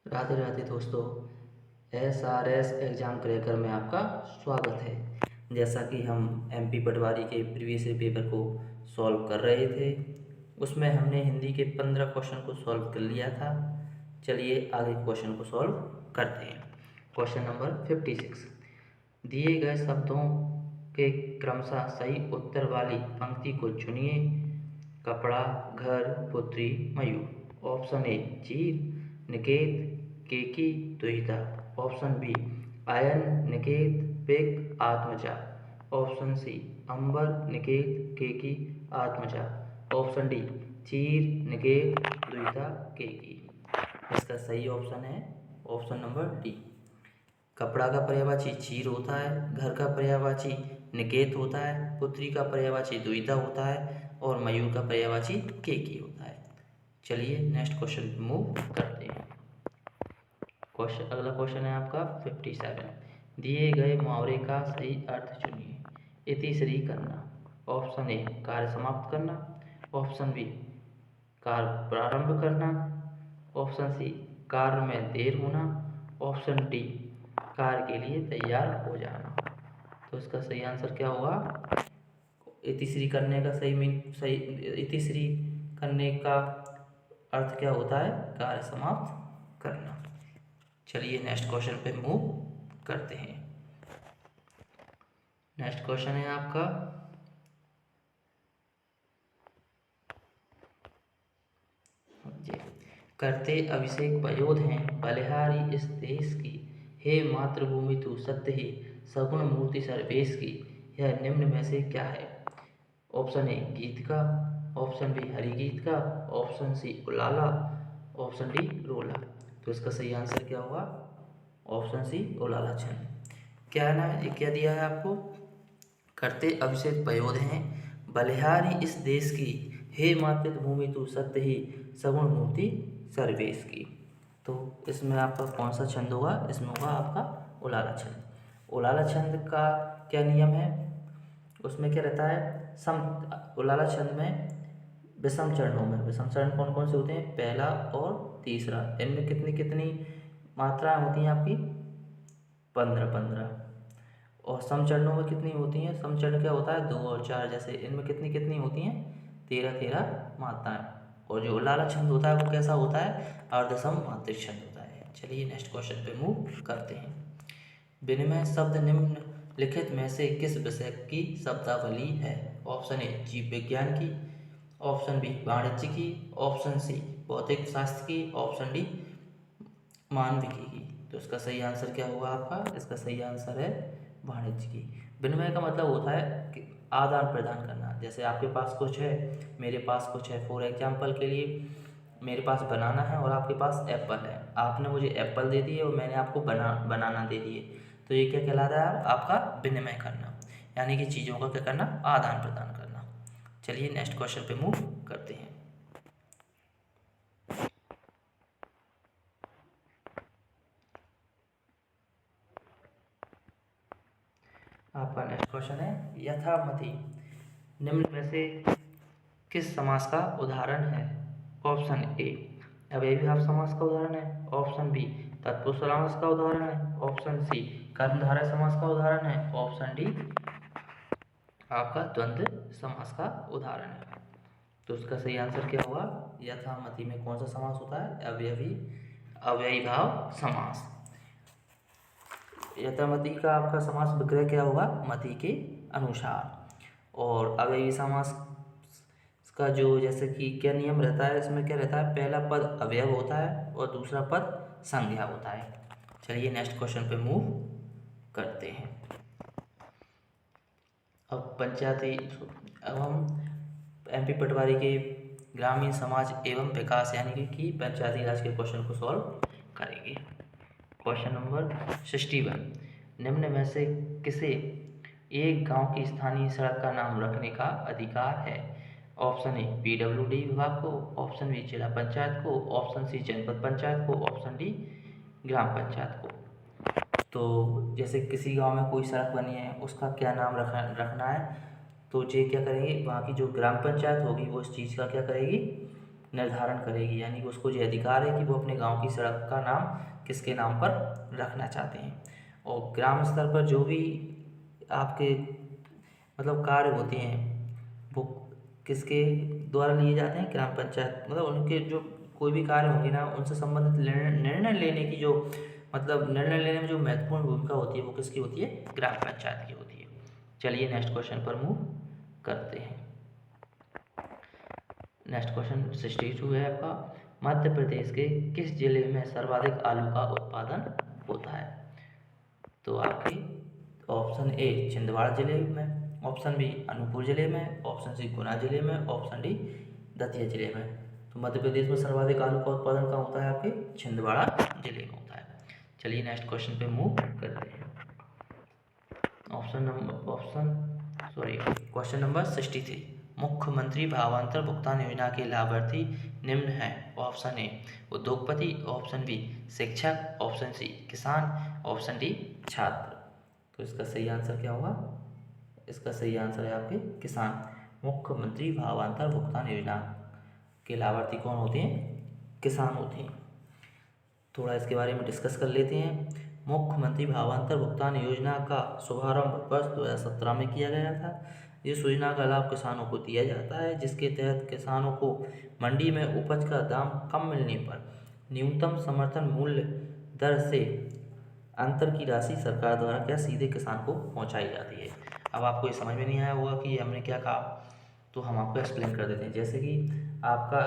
राधे राधे दोस्तों। SRS exam cracker में आपका स्वागत है। जैसा कि हम MP पटवारी के प्रीवियस पेपर को सॉल्व कर रहे थे, उसमें हमने हिंदी के 15 क्वेश्चन को सॉल्व कर लिया था। चलिए आगे क्वेश्चन को सॉल्व करते हैं। Question number 56। दिए गए शब्दों के क्रमशः सही उत्तर वाली पंक्ति को चुनिए। कपड़ा, घर, पुत्री, मयूर। ऑप्शन ए चीर, निकेत, केकी, दुहिता। ऑप्शन बी आयन, निकेत, पिक, आत्मजा। ऑप्शन सी अंबर, निकेत, केकी, आत्मजा। ऑप्शन डी चीर, निकेत, दुहिता, केकी। इसका सही ऑप्शन है ऑप्शन नंबर डी। कपड़ा का पर्यायवाची चीर होता है, घर का पर्यायवाची निकेत होता है, पुत्री का पर्यायवाची दुहिता होता है और मयूर का पर्यायवाची केकी होता है। चलिए नेक्स्ट क्वेश्चन पे मूव करते हैं। अगला क्वेश्चन है आपका 57। दिए गए मुहावरे का सही अर्थ चुनिए। इतिश्री करना। ऑप्शन ए कार्य समाप्त करना। ऑप्शन बी कार्य प्रारंभ करना। ऑप्शन सी कार्य में देर होना। ऑप्शन डी कार्य के लिए तैयार हो जाना। तो इसका सही आंसर क्या होगा? इतिश्री करने का सही इतिश्री करने का अर्थ क्या होता है? कार्य समाप्त करना। चलिए नेक्स्ट क्वेश्चन पे मूव करते हैं। नेक्स्ट क्वेश्चन है आपका जी। करते अभिषेक वयोध हैं बलिहारी इस देश की। हे मातृभूमि तू सत्य ही सगुण मूर्ति सर्वेश की। यह निम्न में से क्या है? ऑप्शन ए गीत का। ऑप्शन बी हरिगीत का। ऑप्शन सी उलाला। ऑप्शन डी रोला। तो इसका सही आंसर क्या होगा? ऑप्शन सी उलाला छंद। क्या है ना, ये क्या दिया है आपको? करते अभिषेक पयोध हैं बलिहारी इस देश की। हे मातृभूमि तू सत्य ही सगुण मूर्ति सर्वेश की। तो इसमें आपका कौन सा छंद होगा? इसमें होगा आपका उलाला छंद। उलाला छंद का क्या नियम है? उसमें क्या रहता है? उलाला छंद में विषम चरणों में, विषम चरण कौन कौन से होते हैं? पहला और तीसरा। इनमें कितनी कितनी मात्राएं होती हैं आपकी? 15-15। और समचरणों में कितनी होती हैं? समचरण क्या होता है? 2 और 4 जैसे। इनमें कितनी कितनी होती हैं? 13-13 मात्राएं। और जो उलाला छंद होता है वो कैसा होता है? अर्धसम मात्रिक छंद होता है। चलिए नेक्स्ट क्वेश्चन पे मूव करते हैं। विनिमय शब्द निम्नलिखित में से किस विषय की शब्दावली है? ऑप्शन ए जीव विज्ञान की। ऑप्शन बी वाणिज्य की। ऑप्शन सी भौतिक शास्त्र की। ऑप्शन डी मानविकी की। तो इसका सही आंसर क्या होगा आपका? इसका सही आंसर है वाणिज्य की। विनिमय का मतलब होता है कि आदान प्रदान करना। जैसे आपके पास कुछ है, मेरे पास कुछ है। फॉर एग्जाम्पल के लिए मेरे पास बनाना है और आपके पास एप्पल है। आपने मुझे एप्पल दे दिए और मैंने आपको बनाना दे दिए। तो ये क्या कहला रहा है? आपका विनिमय करना, यानी कि चीज़ों का क्या करना? आदान प्रदान करना। चलिए नेक्स्ट क्वेश्चन पे मूव करते हैं। आपका नेक्स्ट क्वेश्चन है यथामति निम्न में से किस समास का उदाहरण है? ऑप्शन ए अव्ययीभाव समास का उदाहरण है। ऑप्शन बी तत्पुरुष समास का उदाहरण है। ऑप्शन सी कर्मधारय समास का उदाहरण है। ऑप्शन डी आपका द्वंद्व समास का उदाहरण है। तो उसका सही आंसर क्या होगा? यथामति में कौन सा समास होता है? अव्ययीभाव समास। यथामति का आपका समास विग्रह क्या होगा? मति के अनुसार। और अव्ययी समास का जो जैसे कि क्या नियम रहता है, इसमें क्या रहता है? पहला पद अवयव होता है और दूसरा पद संज्ञा होता है। चलिए नेक्स्ट क्वेश्चन पे मूव करते हैं। अब हम MP पटवारी के ग्रामीण समाज एवं विकास यानी कि पंचायती राज के क्वेश्चन को सॉल्व करेंगे। Question number 61। निम्न में से किसे एक गांव की स्थानीय सड़क का नाम रखने का अधिकार है? ऑप्शन ए PWD विभाग को। ऑप्शन बी जिला पंचायत को। ऑप्शन सी जनपद पंचायत को। ऑप्शन डी ग्राम पंचायत को। तो जैसे किसी गांव में कोई सड़क बनी है, उसका क्या नाम रखना है? तो ये क्या करेंगे? वहाँ की जो ग्राम पंचायत होगी वो इस चीज़ का क्या करेगी? निर्धारण करेगी, यानी कि उसको ये अधिकार है कि वो अपने गांव की सड़क का नाम किसके नाम पर रखना चाहते हैं। और ग्राम स्तर पर जो भी आपके मतलब कार्य होते हैं वो किसके द्वारा लिए जाते हैं, ग्राम पंचायत, मतलब उनके जो कोई भी कार्य होंगे ना उनसे संबंधित निर्णय लेने की जो मतलब निर्णय लेने में जो महत्वपूर्ण भूमिका होती है वो किसकी होती है, ग्राम पंचायत की होती है। चलिए नेक्स्ट क्वेश्चन पर मूव करते हैं। नेक्स्ट क्वेश्चन 62 है आपका, मध्य प्रदेश के किस जिले में सर्वाधिक आलू का उत्पादन होता है। तो आपकी ऑप्शन ए छिंदवाड़ा जिले में, ऑप्शन बी अनूपपुर जिले में, ऑप्शन सी गुना जिले में, ऑप्शन डी दतिया जिले में। तो मध्य प्रदेश में सर्वाधिक आलू का उत्पादन कहाँ होता है, आपके छिंदवाड़ा जिले में होता है। चलिए नेक्स्ट क्वेश्चन पे मूव करते हैं। क्वेश्चन नंबर 63, मुख्यमंत्री भावांतर भुगतान योजना के लाभार्थी निम्न हैं। ऑप्शन ए उद्योगपति, ऑप्शन बी शिक्षक, ऑप्शन सी किसान, ऑप्शन डी छात्र। तो इसका सही आंसर क्या होगा, इसका सही आंसर है आपके किसान। मुख्यमंत्री भावांतर भुगतान योजना के लाभार्थी कौन होते हैं, किसान होते हैं। थोड़ा इसके बारे में डिस्कस कर लेते हैं। मुख्यमंत्री भावांतर भुगतान योजना का शुभारंभ वर्ष 2017 में किया गया था। इस योजना का लाभ किसानों को दिया जाता है, जिसके तहत किसानों को मंडी में उपज का दाम कम मिलने पर न्यूनतम समर्थन मूल्य दर से अंतर की राशि सरकार द्वारा क्या सीधे किसान को पहुंचाई जाती है। अब आपको ये समझ में नहीं आया होगा कि हमने क्या कहा, तो हम आपको एक्सप्लेन कर देते हैं। जैसे कि आपका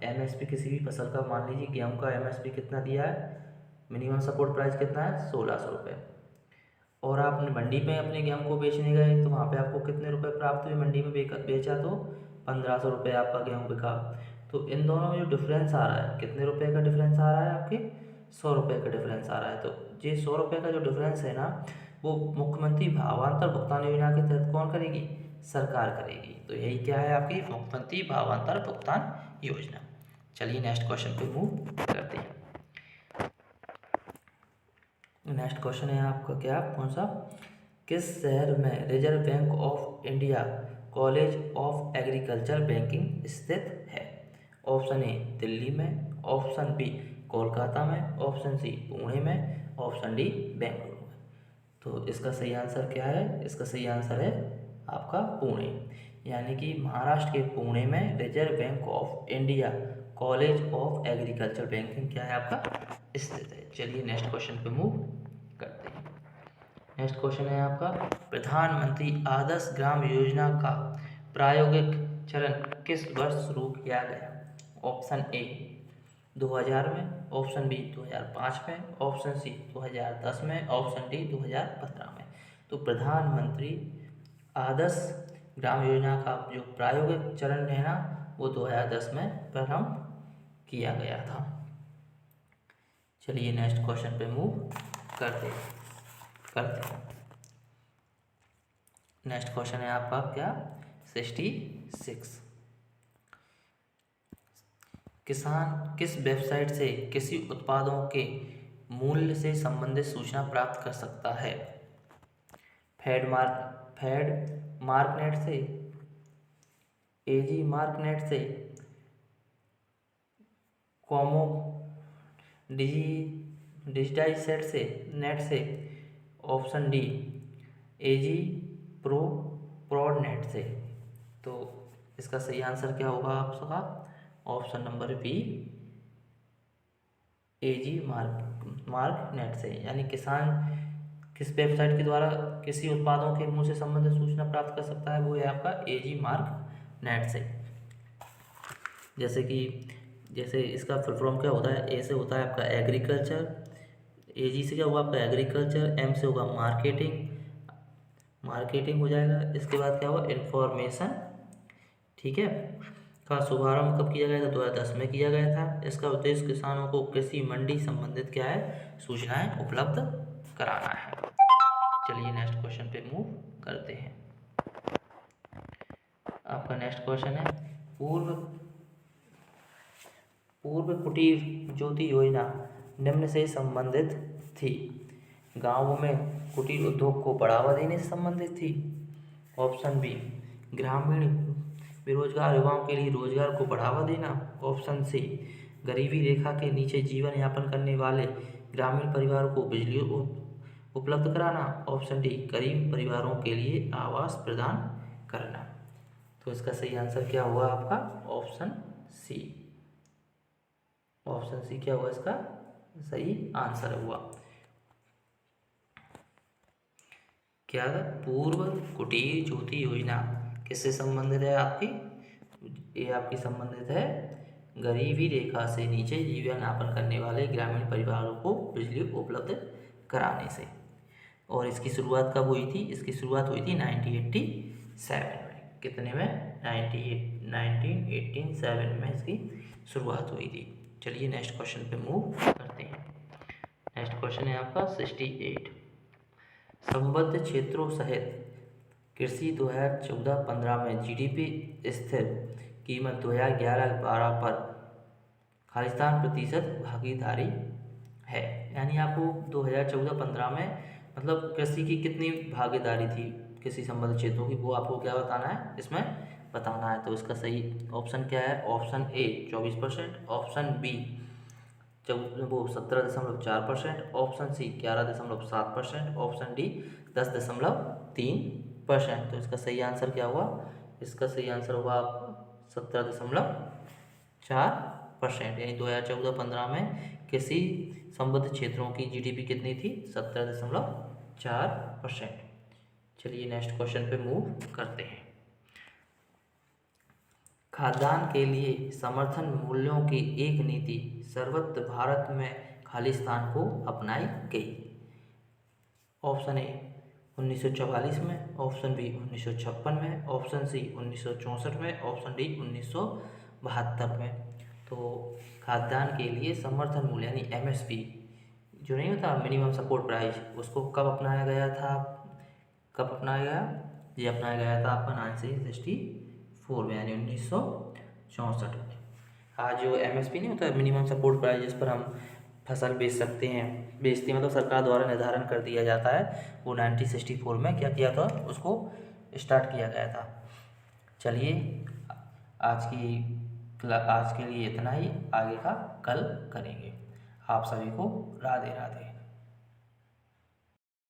एमएसपी किसी भी फसल का, मान लीजिए गेहूं का एमएसपी कितना दिया है, मिनिमम सपोर्ट प्राइस कितना है 1600 रुपये, और आपने मंडी में अपने गेहूं को बेचने गए तो वहाँ पे आपको कितने रुपए प्राप्त हुए, मंडी में बेचा तो 1500 रुपये आपका गेहूं बिका। तो इन दोनों में जो डिफरेंस आ रहा है, कितने रुपए का डिफरेंस आ रहा है, आपके 100 रुपये का डिफरेंस आ रहा है। तो ये 100 रुपये का जो डिफरेंस है ना, वो मुख्यमंत्री भावांतर भुगतान योजना के तहत कौन करेगी, सरकार करेगी। तो यही क्या है, आपकी मुख्यमंत्री भावांतर भुगतान योजना। चलिए नेक्स्ट क्वेश्चन पे मूव करते हैं। नेक्स्ट क्वेश्चन है आपका क्या, कौन सा, किस शहर में reserve bank of India college of agriculture banking स्थित है। ऑप्शन ए दिल्ली में, ऑप्शन बी कोलकाता में, ऑप्शन सी पुणे में, ऑप्शन डी बेंगलुरु में। तो इसका सही आंसर क्या है, इसका सही आंसर है आपका पुणे, यानी कि महाराष्ट्र के पुणे में reserve bank of India college of agriculture banking क्या है, आपका स्थित है। चलिए नेक्स्ट क्वेश्चन पे मूव करते हैं। नेक्स्ट क्वेश्चन है आपका, प्रधानमंत्री आदर्श ग्राम योजना का प्रायोगिक चरण किस वर्ष शुरू किया गया। ऑप्शन ए 2000 में, ऑप्शन बी 2005 में, ऑप्शन सी 2010 में, ऑप्शन डी 2015 में। तो प्रधानमंत्री आदर्श ग्राम योजना का जो प्रायोगिक चरण है ना, वो 2010 में प्रारंभ किया गया था। चलिए नेक्स्ट क्वेश्चन पे मूव करते हैं। नेक्स्ट क्वेश्चन है आपका क्या, 66, किसान किस वेबसाइट से कृषि उत्पादों के मूल्य से संबंधित सूचना प्राप्त कर सकता है। फेड मार्कनेट से, एजी मार्कनेट से, कॉमो डिजिटाइज से, नेट से, ऑप्शन डी एजी प्रोड नेट से। तो इसका सही आंसर क्या होगा आपका, option number be edgy mark net से, यानी किसान किस वेबसाइट के द्वारा किसी उत्पादों के मूल्य से संबंधित सूचना प्राप्त कर सकता है, वो है आपका एजी मार्क नेट से। जैसे इसका फुल फॉर्म क्या होता है, ए से होता है आपका एग्रीकल्चर, एजी से क्या होगा आपका एग्रीकल्चर, एम से होगा मार्केटिंग हो जाएगा, इसके बाद क्या होगा इंफॉर्मेशन, ठीक है, का शुभारंभ कब किया गया था, 2010 में किया गया था। इसका उद्देश्य किसानों को कृषि मंडी संबंधित क्या है, सूचनाएं उपलब्ध कराना है। चलिए नेक्स्ट क्वेश्चन पे मूव करते हैं। आपका नेक्स्ट क्वेश्चन है, पूर्व कुटीर ज्योति योजना निम्न से संबंधित थी। गांवों में कुटीर उद्योग को बढ़ावा देने से संबंधित थी। ऑप्शन बी ग्रामीण बेरोजगार युवाओं के लिए रोजगार को बढ़ावा देना। ऑप्शन सी, गरीबी रेखा के नीचे जीवन यापन करने वाले ग्रामीण परिवारों को बिजली उपलब्ध कराना। ऑप्शन डी, गरीब परिवारों के लिए आवास प्रदान करना। तो इसका सही आंसर क्या हुआ आपका? Option C. ऑप्शन सी क्या हुआ इसका सही आंसर हुआ। क्या पूर्व कुटीर ज्योति योजना किससे संबंधित है आपकी? ये आपकी संबंधित है गरीबी रेखा से नीचे जीवन यापन करने वाले ग्रामीण परिवारों को बिजली उपलब्ध कराने से। और इसकी शुरुआत कब हुई थी? इसकी शुरुआत हुई थी 1987 में। कितने में? 1987 में इसकी शुरुआत हुई थी। चलिए नेक्स्ट क्वेश्चन पे मूव करते हैं। नेक्स्ट क्वेश्चन है आपका 68। संबद्ध क्षेत्रों सहित कृषि 2014-15 में जीडीपी स्थिर कीमत 2011-12 पर खालिस्तान प्रतिशत भागीदारी है। यानी आपको 2014-15 में मतलब कृषि की कितनी भागीदारी थी कृषि संबद्ध क्षेत्रों की, वो आपको क्या बताना है इसमें बताना है। तो इसका सही ऑप्शन क्या है? ऑप्शन ए 24%, ऑप्शन बी वो 17.4%, ऑप्शन सी 11.7%, ऑप्शन डी 10.3%। तो इसका सही आंसर क्या हुआ? इसका सही आंसर हुआ आपका 17.4%। यानी 2014-15 में कृषि संबद्ध क्षेत्रों की जीडीपी कितनी थी? 17.4%। चलिए नेक्स्ट क्वेश्चन पे मूव करते हैं। खाद्यान्न के लिए समर्थन मूल्यों की एक नीति सर्वत्र भारत में खालिस्तान को अपनाई गई। ऑप्शन ए 1944 में, ऑप्शन बी 1956 में, ऑप्शन सी 1964 में, ऑप्शन डी 1972 में। तो खाद्यान्न के लिए समर्थन मूल्य यानी एमएसपी जो नहीं होता मिनिमम सपोर्ट प्राइस, उसको कब अपनाया गया था? कब अपनाया गया? ये अपनाया गया था आपका 1964 में यानी 1964 में। आज जो एमएसपी नहीं होता मिनिमम सपोर्ट प्राइस, जिस पर हम फसल बेचते हैं मतलब सरकार द्वारा निर्धारण कर दिया जाता है, वो 1964 में क्या किया था? उसको स्टार्ट किया गया था। चलिए आज के लिए इतना ही, आगे का कल करेंगे। आप सभी को राधे राधे।